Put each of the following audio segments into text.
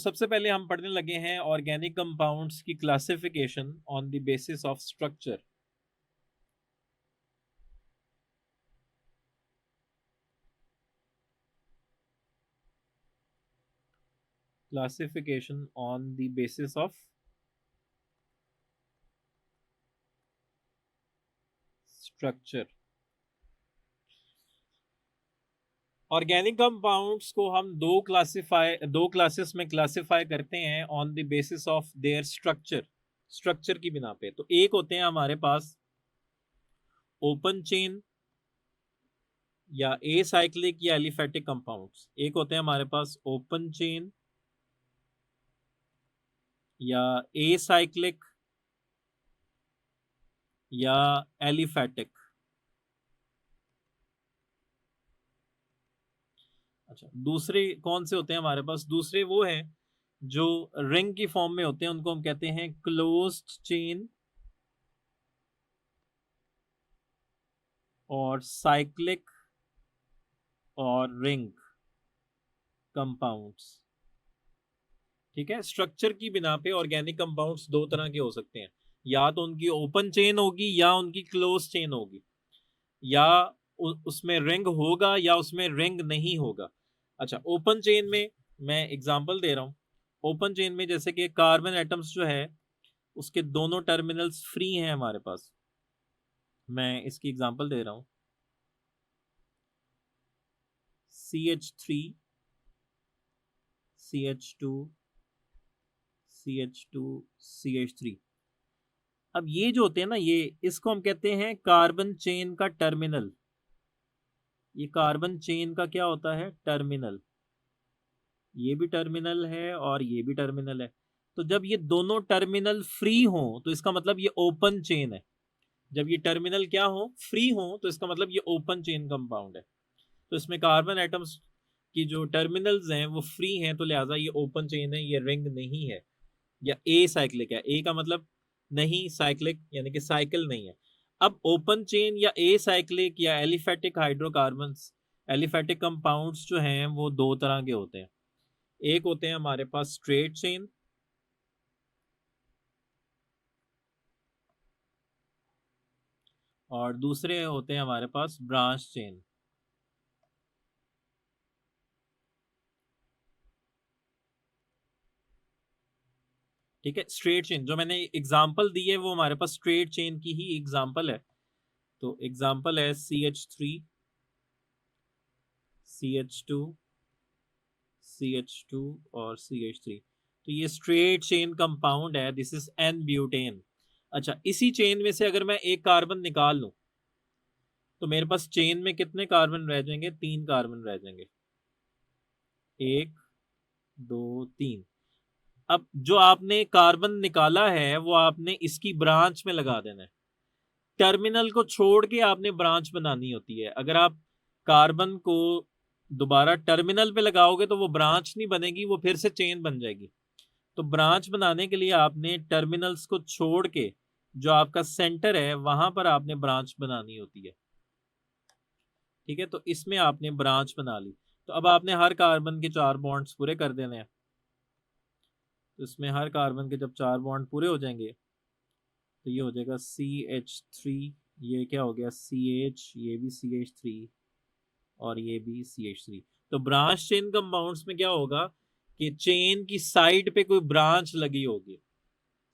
सबसे पहले हम पढ़ने लगे हैं ऑर्गेनिक कंपाउंड्स की classification on the basis of structure. Classification on the basis of structure. Organic compounds को हम दो क्लासेस में क्लासिफाई करते हैं on the basis of their structure की बिना पे। तो एक होते हैं हमारे पास ओपन चेन या एसाइक्लिक या एलिफेटिक कंपाउंड्स। एक होते हैं हमारे पास ओपन चेन या एसाइक्लिक या एलिफेटिक। अच्छा, दूसरे कौन से होते हैं हमारे पास? दूसरे वो हैं जो रिंग की फॉर्म में होते हैं, उनको हम कहते हैं क्लोज्ड चेन और साइक्लिक और रिंग कंपाउंड्स। ठीक है, स्ट्रक्चर की बिना पे ऑर्गेनिक कंपाउंड्स दो तरह के हो सकते हैं, या तो उनकी ओपन चेन होगी या उनकी क्लोज चेन होगी, या उसमें रिंग होगा या उसमें रिंग नहीं होगा। अच्छा, ओपन चेन में मैं एग्जांपल दे रहा हूं। ओपन चेन में जैसे कि कार्बन एटम्स जो है उसके दोनों टर्मिनल्स फ्री हैं हमारे पास। मैं इसकी एग्जांपल दे रहा हूं, CH3 CH2 CH2 CH3। अब ये जो होते हैं ना, ये इसको हम कहते हैं कार्बन चेन का टर्मिनल। ये कार्बन चेन का क्या होता है? टर्मिनल। ये भी टर्मिनल है और ये भी टर्मिनल है। तो जब ये दोनों टर्मिनल फ्री हो तो इसका मतलब ये ओपन चेन है। जब ये टर्मिनल क्या हो? फ्री हो, तो इसका मतलब ये ओपन चेन कंपाउंड है। तो इसमें कार्बन एटम्स की जो टर्मिनल्स हैं वो फ्री हैं, तो लिहाजा ये ओपन चेन है, ये रिंग नहीं है। या ए साइक्लिक है। ए का मतलब नहीं, साइक्लिक यानी कि साइकिल नहीं है। अब ओपन चेन या ए साइक्लिक या एलिफेटिक हाइड्रोकार्बन्स, एलिफेटिक कंपाउंड्स जो हैं वो दो तरह के होते हैं। एक होते हैं हमारे पास स्ट्रेट चेन और दूसरे होते हैं हमारे पास ब्रांच चेन। ठीक है, स्ट्रेट चेन जो मैंने एग्जांपल दी है वो हमारे पास स्ट्रेट चेन की ही एग्जांपल है। तो एग्जांपल है CH3 CH2 CH2 और CH3। तो ये स्ट्रेट चेन कंपाउंड है, दिस इज एन ब्यूटेन। अच्छा, इसी चेन में से अगर मैं एक कार्बन निकाल लूं तो मेरे पास चेन में कितने कार्बन रह जाएंगे? 3 कार्बन रह जाएंगे। 1 2 3। अब जो आपने कार्बन निकाला है वो आपने इसकी ब्रांच में लगा देना है। टर्मिनल को छोड़ के आपने ब्रांच बनानी होती है। अगर आप कार्बन को दोबारा टर्मिनल पे लगाओगे तो वो ब्रांच नहीं बनेगी, वो फिर से चेन बन जाएगी। तो ब्रांच बनाने के लिए आपने टर्मिनल्स को छोड़ के जो आपका सेंटर है वहां पर आपने ब्रांच बनानी होती है। ठीक है, तो इसमें आपने ब्रांच बना ली। तो अब आपने हर कार्बन के 4 बॉन्ड्स पूरे कर देने हैं। तो इसमें हर कार्बन के जब 4 बॉन्ड पूरे हो जाएंगे तो ये हो जाएगा CH3, ये क्या हो गया CH, ये भी CH3 और ये भी CH3। तो ब्रांच चेन कंपाउंड्स में क्या होगा कि चेन की साइड पे कोई ब्रांच लगी होगी,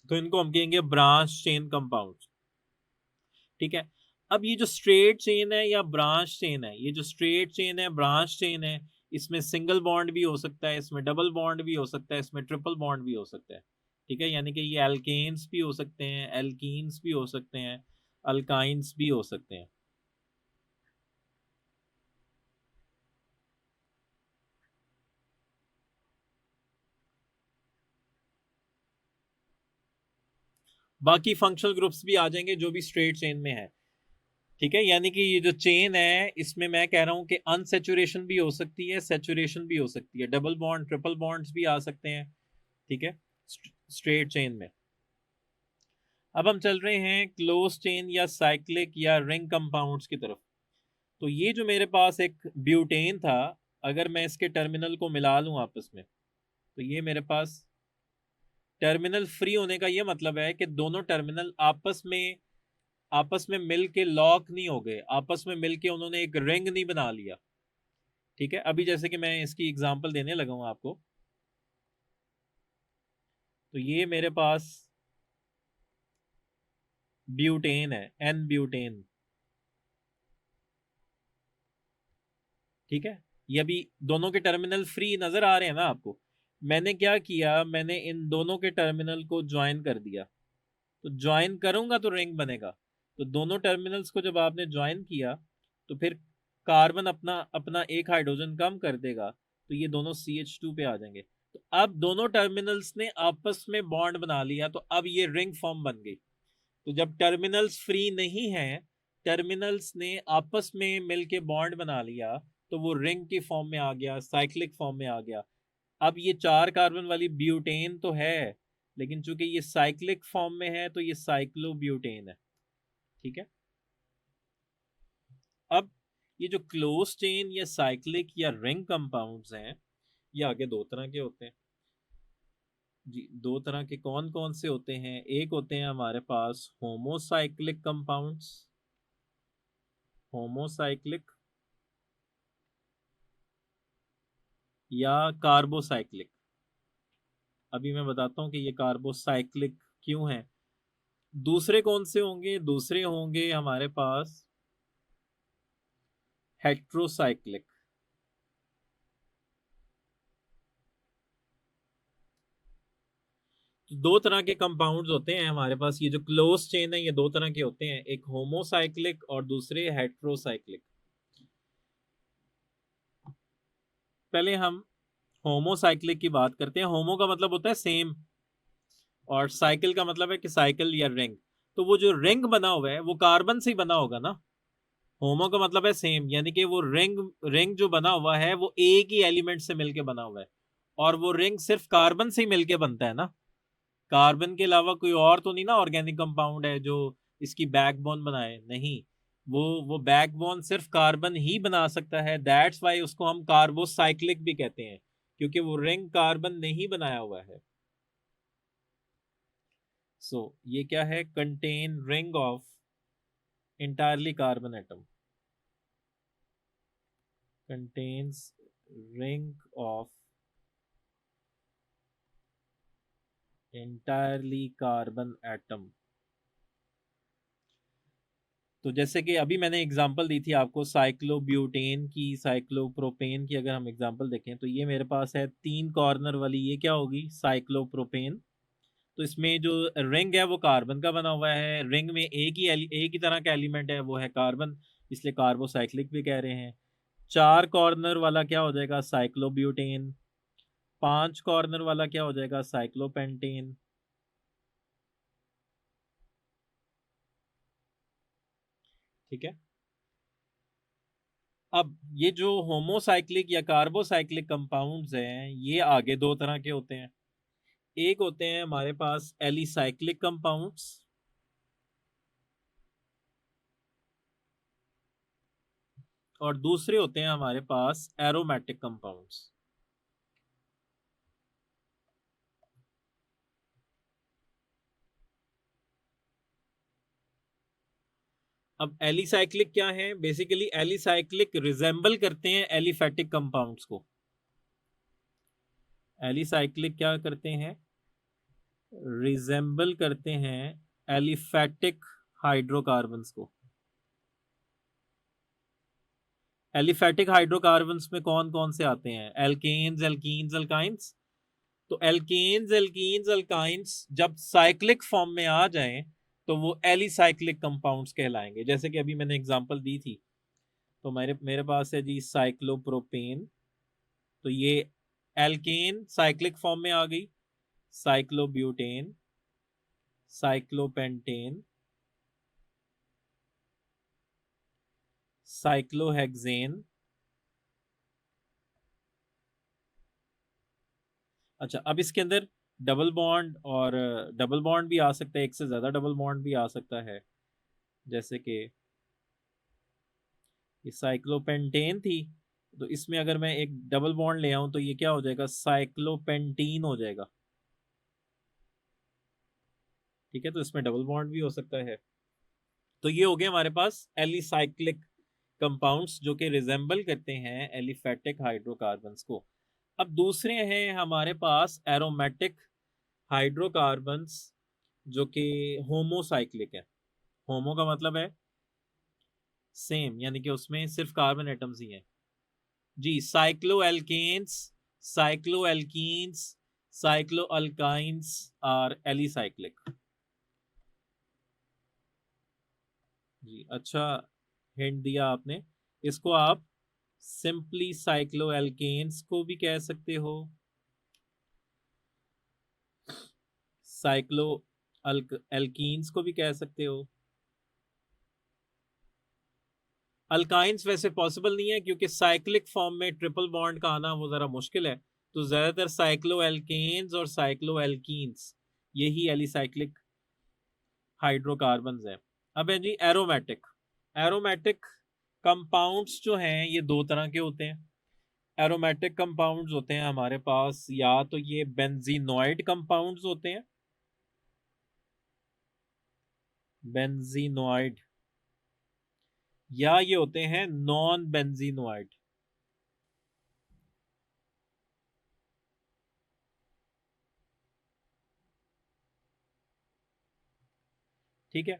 तो इनको हम कहेंगे ब्रांच चेन कंपाउंड। ठीक है, अब ये जो स्ट्रेट चेन है या ब्रांच चेन है, ये जो स्ट्रेट चेन है ब्रांच चेन है, इसमें सिंगल बॉन्ड भी हो सकता है, इसमें डबल बॉन्ड भी हो सकता है, इसमें ट्रिपल बॉन्ड भी हो सकता है। ठीक है, यानी कि ये एल्केन्स भी हो सकते हैं, एल्कीन्स भी हो सकते हैं, अल्काइंस भी हो सकते हैं। बाकी फंक्शनल ग्रुप्स भी आ जाएंगे जो भी स्ट्रेट चेन में है। ठीक है, यानी कि ये जो चेन है इसमें मैं कह रहा हूं कि अनसेचुरेशन भी हो सकती है, सेचुरेशन भी हो सकती है, डबल बॉन्ड ट्रिपल बॉन्ड्स भी आ सकते हैं। ठीक है, स्ट्रेट चेन में। अब हम चल रहे हैं क्लोज चेन या साइक्लिक या रिंग कंपाउंड्स की तरफ। तो ये जो मेरे पास एक ब्यूटेन था, अगर मैं इसके टर्मिनल को मिला लूं आपस में तो ये मेरे पास टर्मिनल फ्री होने का ये मतलब है कि दोनों टर्मिनल आपस में मिल के लॉक नहीं हो गए, आपस में मिल के उन्होंने एक रिंग नहीं बना लिया। ठीक है, अभी जैसे कि मैं इसकी एग्जांपल देने लगा हूं आपको। तो ये मेरे पास ब्यूटेन है, एन ब्यूटेन। ठीक है, ये अभी दोनों के टर्मिनल फ्री नजर आ रहे हैं ना आपको। मैंने क्या किया, मैंने इन दोनों के टर्मिनल को ज्वाइन कर दिया। तो ज्वाइन करूंगा तो रिंग बनेगा। तो दोनों टर्मिनल्स को जब आपने ज्वाइन किया तो फिर कार्बन अपना अपना एक हाइड्रोजन कम कर देगा, तो ये दोनों CH2 पे आ जाएंगे। तो अब दोनों टर्मिनल्स ने आपस में बॉन्ड बना लिया, तो अब ये रिंग फॉर्म बन गई। तो जब टर्मिनल्स फ्री नहीं हैं, टर्मिनल्स ने आपस में मिलके बॉन्ड बना लिया, तो वो रिंग की फॉर्म में आ गया, साइक्लिक फॉर्म में आ गया। अब ये 4 कार्बन वाली ब्यूटेन तो है, लेकिन चूंकि ये साइक्लिक फॉर्म में है तो ये साइक्लोब्यूटेन है। ठीक है, अब ये जो क्लोज चेन या साइक्लिक या रिंग कंपाउंड्स हैं, ये आगे दो तरह के होते हैं जी। दो तरह के कौन कौन से होते हैं? एक होते हैं हमारे पास होमोसाइक्लिक कंपाउंड्स, होमोसाइक्लिक या कार्बोसाइक्लिक। अभी मैं बताता हूं कि ये कार्बोसाइक्लिक क्यों है। दूसरे कौन से होंगे? दूसरे होंगे हमारे पास हेट्रोसाइक्लिक। तो दो तरह के कंपाउंड्स होते हैं हमारे पास। ये जो क्लोज चेन है ये दो तरह के होते हैं, एक होमोसाइक्लिक और दूसरे हेट्रोसाइक्लिक। पहले हम होमोसाइक्लिक की बात करते हैं। होमो का मतलब होता है सेम, और साइकिल का मतलब है कि साइकिल या रिंग। तो वो जो रिंग बना हुआ है वो कार्बन से ही बना होगा ना। होमो का मतलब है सेम, यानी कि वो रिंग रिंग जो बना हुआ है वो एक ही एलिमेंट से मिलके बना हुआ है, और वो रिंग सिर्फ कार्बन से ही मिलके बनता है ना। कार्बन के अलावा कोई और तो नहीं ना ऑर्गेनिक कंपाउंड है जो इसकी बैकबोन बनाए, नहीं। वो बैकबोन सिर्फ कार्बन ही बना सकता है। दैट्स वाई उसको हम कार्बोसाइक्लिक भी कहते हैं, क्योंकि वो रिंग कार्बन ने ही बनाया हुआ है। सो ये क्या है? Contain ring of entirely carbon atom, contains ring of entirely carbon atom। तो जैसे कि अभी मैंने एग्जांपल दी थी आपको साइक्लोब्यूटेन की, साइक्लोप्रोपेन की। अगर हम एग्जांपल देखें तो ये मेरे पास है 3 कॉर्नर वाली, ये क्या होगी? साइक्लोप्रोपेन। तो इसमें जो रिंग है वो कार्बन का बना हुआ है, रिंग में एक ही तरह का एलिमेंट है, वो है कार्बन, इसलिए कार्बोसाइक्लिक भी कह रहे हैं। 4 कॉर्नर वाला क्या हो जाएगा? साइक्लोब्यूटेन। 5 कॉर्नर वाला क्या हो जाएगा? साइक्लोपेंटेन। ठीक है, अब ये जो होमोसाइक्लिक या कार्बोसाइक्लिक कंपाउंड्स हैं ये आगे दो तरह के होते हैं। एक होते हैं हमारे पास एलिसाइक्लिक कंपाउंड्स, और दूसरे होते हैं हमारे पास एरोमेटिक कंपाउंड्स। अब एलिसाइक्लिक क्या है? बेसिकली एलिसाइक्लिक रिजेंबल करते हैं एलिफेटिक कंपाउंड्स को। एलिसाइक्लिक क्या करते हैं? रिजेंबल करते हैं एलिफेटिक हाइड्रोकार्बन्स को। एलिफेटिक हाइड्रोकार्बन्स में कौन कौन से आते हैं? Alkanes, alkenes, alkynes. तो एल्केन्स, एल्कीन्स, अल्काइंस जब साइक्लिक फॉर्म में आ जाएं तो वो एलिसाइक्लिक कंपाउंड्स कहलाएंगे। जैसे कि अभी मैंने एग्जांपल दी थी, तो मेरे मेरे पास है जी साइक्लोप्रोपेन। तो ये एल्केन साइक्लिक फॉर्म में आ गई। Cyclobutane, cyclopentane, cyclohexane. अच्छा, अब इसके अंदर डबल बॉन्ड, और डबल बॉन्ड भी आ सकता है, एक से ज्यादा डबल बॉन्ड भी आ सकता है। जैसे कि ये साइक्लोपेंटेन थी, तो इसमें अगर मैं एक डबल बॉन्ड ले आऊं तो ये क्या हो जाएगा, साइक्लोपेंटीन हो जाएगा। ठीक है, तो इसमें डबल बॉन्ड भी हो सकता है। तो ये हो गया हमारे पास एलिसाइक्लिक कंपाउंड्स जो कि रिजेंबल करते हैं एलिफेटिक हाइड्रोकार्बन्स को। अब दूसरे हैं हमारे पास एरोमेटिक हाइड्रोकार्बन्स जो कि होमोसाइक्लिक है। होमो का मतलब है सेम, यानी कि उसमें सिर्फ कार्बन एटम्स ही हैं। जी, साइक्लोएल्केन्स, साइक्लोएल्कीन्स, साइक्लोअल्काइंस आर एलिसाइक्लिक। जी, अच्छा हिंट दिया आपने। इसको आप सिंपली साइक्लोएल्केन्स को भी कह सकते हो, साइक्लो एल्कीन्स को भी कह सकते हो। अल्काइंस वैसे पॉसिबल नहीं है क्योंकि साइक्लिक फॉर्म में ट्रिपल बॉन्ड का आना वो ज़रा मुश्किल है। तो ज़्यादातर साइक्लो एल्केन्स और साइक्लो एल्कीन्स यही एलिसाइक्लिक हाइड्रोकार्बन्स हैं। अब है जी एरोमेटिक। एरोमेटिक कंपाउंड्स जो हैं ये दो तरह के होते हैं। एरोमेटिक कंपाउंड्स होते हैं हमारे पास, या तो ये बेंजीनॉइड कंपाउंड्स होते हैं, बेंजीनॉइड, या ये होते हैं नॉन बेंजीनॉइड। ठीक है,